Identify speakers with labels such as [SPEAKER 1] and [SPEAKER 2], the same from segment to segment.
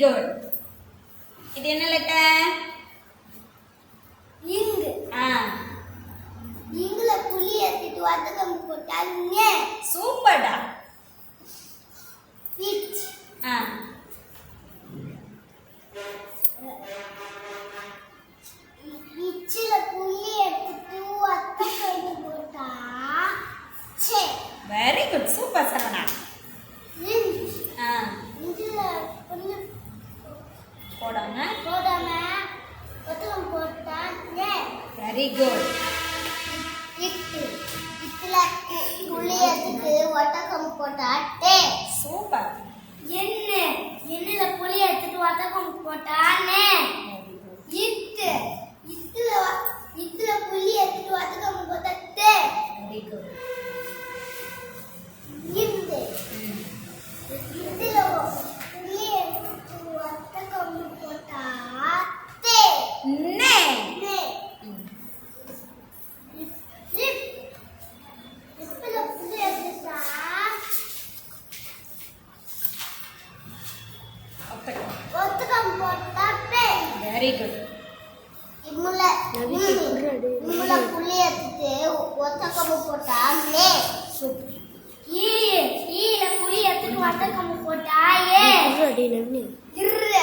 [SPEAKER 1] Good. இது என்ன letter?
[SPEAKER 2] இங்கு. இங்குல புலி எடுத்துட்டு வத்தகம் போட்டால் நே.
[SPEAKER 1] சூப்பர்டா.
[SPEAKER 2] இச். இச்சில புலி எடுத்துட்டு வத்தகம் போட்டா சே.
[SPEAKER 1] Very good. சூப்பர் சரவணா.
[SPEAKER 2] இஞ்ச். இஞ்சில புலி
[SPEAKER 1] போடாம
[SPEAKER 2] வத்தகம் போட்டா நே.
[SPEAKER 1] Very good.
[SPEAKER 2] இட்டு. இட்டுல புலி எடுத்துட்டு வத்தகம் போட்டா டே.
[SPEAKER 1] சூப்பர்.
[SPEAKER 2] என்ன. என்னல புலி எடுத்துட்டு வத்தகம் போட்டா நே. இட்டு. இட்டுல புலி எடுத்துட்டு வத்தகம் போட்டா டே.
[SPEAKER 1] Very good.
[SPEAKER 2] இந்து. இட்டுல புலி எடுத்துட்டு வத்தகம் போட்டா தே.
[SPEAKER 1] நே.
[SPEAKER 2] நே. இப். இப்புல புலி எடுத்துட்டா வத்தகம் போட்டா பே.
[SPEAKER 1] Very good.
[SPEAKER 2] இம்முல புளி எடுத்துட்டு ஒத்தக்கம்பு போட்டா லே.
[SPEAKER 1] சூப்பர்.
[SPEAKER 2] ஈல புளி எடுத்துட்டு ஒத்தக்கம்பு போட்டா ஏ. இர்ர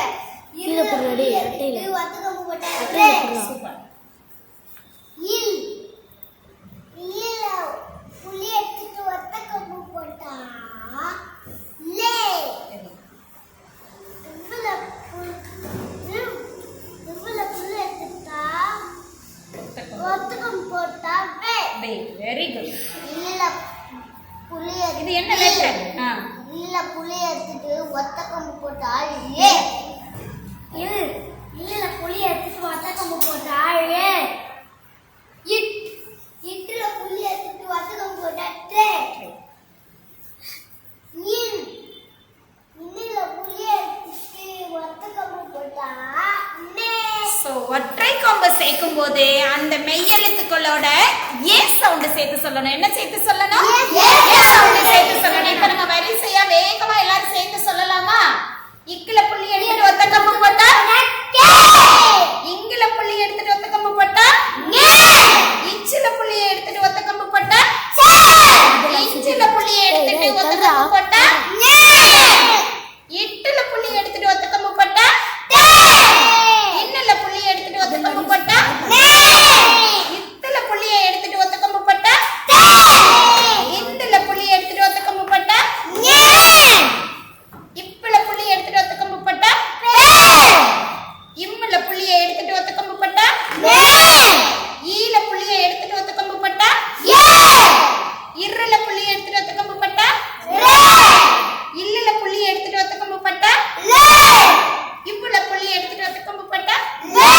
[SPEAKER 2] புளி எடுத்துட்டு ஒத்தக்கம்பு போட்டா ரே.
[SPEAKER 1] சூப்பர்.
[SPEAKER 2] இல். இல்ல புளி எடுத்துட்டு ஒத்தக்கம்பு போட்டா லே. இவ்வள புளி எடுத்துட்டா ஒத்தக்கம் போட்டா வே.
[SPEAKER 1] Very good.
[SPEAKER 2] இல்ல புளி
[SPEAKER 1] இது என்ன லெட்டர்?
[SPEAKER 2] இல்ல புளி எடுத்துட்டு ஒத்தக்கம்பு போட்டா ஏ. இல்ல புளி எடுத்துட்டு ஒத்தக்கம்பு போட்டா ஏ. இட். இட்டுல புளி எடுத்துட்டு ஒத்தக்கம்பு போட்டா டே. இன். இன்னில புளி எடுத்துட்டு ஒத்தக்கம்பு போட்டா நே.
[SPEAKER 1] சோ ஒற்றை கொம்பு சேர்க்கும் போது அந்த மெய்யெழுத்துக்களோட ஏ சவுண்ட் சேர்த்து சொல்லணும். என்ன சேர்த்து சொல்லணும்? ஏ சவுண்ட் சேர்த்து சொல்லணும். இப்ப நம்ம வரிசையா வேகமா எல்லாரும் சேர்த்து சொல்லலாமா? இக்குல புள்ளி எடுத்துட்டு ஒத்த கம்பு போட்டா
[SPEAKER 2] கே.
[SPEAKER 1] இங்குல புள்ளி எடுத்துட்டு ஒத்த கம்பு போட்டா
[SPEAKER 2] நே.
[SPEAKER 1] இச்சுல புள்ளி எடுத்துட்டு ஒத்த கம்பு போட்டா
[SPEAKER 2] சே.
[SPEAKER 1] இஞ்சுல புள்ளி எடுத்துட்டு ஒத்த கம்பு போட்டா
[SPEAKER 2] நே.
[SPEAKER 1] இட்டுல புள்ளி எடுத்துட்டு ஒத்த கம்பு போட்டா
[SPEAKER 2] டே.
[SPEAKER 1] இன்னுல புள்ளி எடுத்துட்டு ஒத்த கம்பு போட்டா
[SPEAKER 2] நே.
[SPEAKER 1] இத்துல புள்ளியை எடுத்துட்டு ஒத்த கம்பு போட்டா
[SPEAKER 2] டே.
[SPEAKER 1] இந்துல புள்ளி எடுத்துட்டு ஒத்த கம்பு போட்டா
[SPEAKER 2] நே.
[SPEAKER 1] இப்புல புள்ளி எடுத்துட்டு ஒத்த கம்பு போட்டா
[SPEAKER 2] பே.
[SPEAKER 1] இம்முல புள்ளியை எடுத்துட்டு ஒத்த கம்பு போட்டா
[SPEAKER 2] நே.
[SPEAKER 1] ஈல புள்ளியை எடுத்துட்டு ஒத்த கம்பு போட்டா
[SPEAKER 2] ஏ.
[SPEAKER 1] இர்ருல புள்ளியை எடுத்துட்டு ஒத்த கம்பு போட்டா
[SPEAKER 2] ரே.
[SPEAKER 1] இல்லுல புள்ளியை எடுத்துட்டு ஒத்த கம்பு போட்டா
[SPEAKER 2] லே.
[SPEAKER 1] இப்புல புள்ளியை எடுத்துட்டு ஒத்த கம்பு போட்டா
[SPEAKER 2] லே.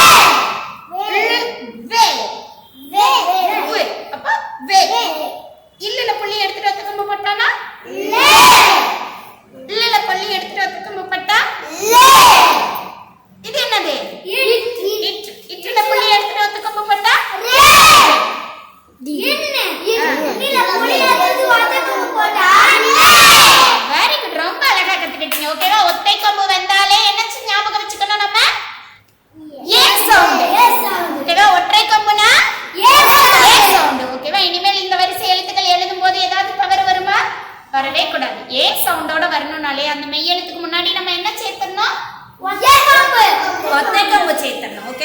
[SPEAKER 1] வே.
[SPEAKER 2] வே.
[SPEAKER 1] வே. அப்ப வே. இல்லுல புள்ளியை எடுத்துட்டு ஒத்த கம்பு போட்டானா
[SPEAKER 2] லே.
[SPEAKER 1] இல்லுல புள்ளி எடுத்துட்டு ஒத்த கம்பு போட்டா
[SPEAKER 2] லே.
[SPEAKER 1] இது என்னது?
[SPEAKER 2] இட்.
[SPEAKER 1] இட்டுல புள்ளி எடுத்துட்டு ஒத்த கம்பு போட்டா
[SPEAKER 2] ரே. என்ன. இன்னில புளி எடுத்துட்டு ஒத்தக்கம்பு போட்டா நே.
[SPEAKER 1] Very good. ரொம்ப அழகா கத்துக்கிட்டீங்க. ஓகேவா? ஒத்தை கம்பு வந்தாலே என்ன ஞாபகம் வச்சுக்கணும் நம்ம? ஏ சவுண்ட். ஓகேவா? ஒற்றை கம்புனா
[SPEAKER 2] ஏ சவுண்ட்.
[SPEAKER 1] ஏ சவுண்ட். ஓகேவா? இனிமேல் இந்த வரிசை எழுத்துக்கள் எழுதும்போது ஏதாவது தவறு வருமா? வரவே கூடாது. ஏ சவுண்டோட வரணும்னாலே அந்த மெய் எழுத்துக்கு முன்னாடி நம்ம என்ன சேர்த்தணும்?
[SPEAKER 2] ஒத்தக்கம்பு.
[SPEAKER 1] ஒத்தை கம்பு சேர்த்தணும். ஓகே?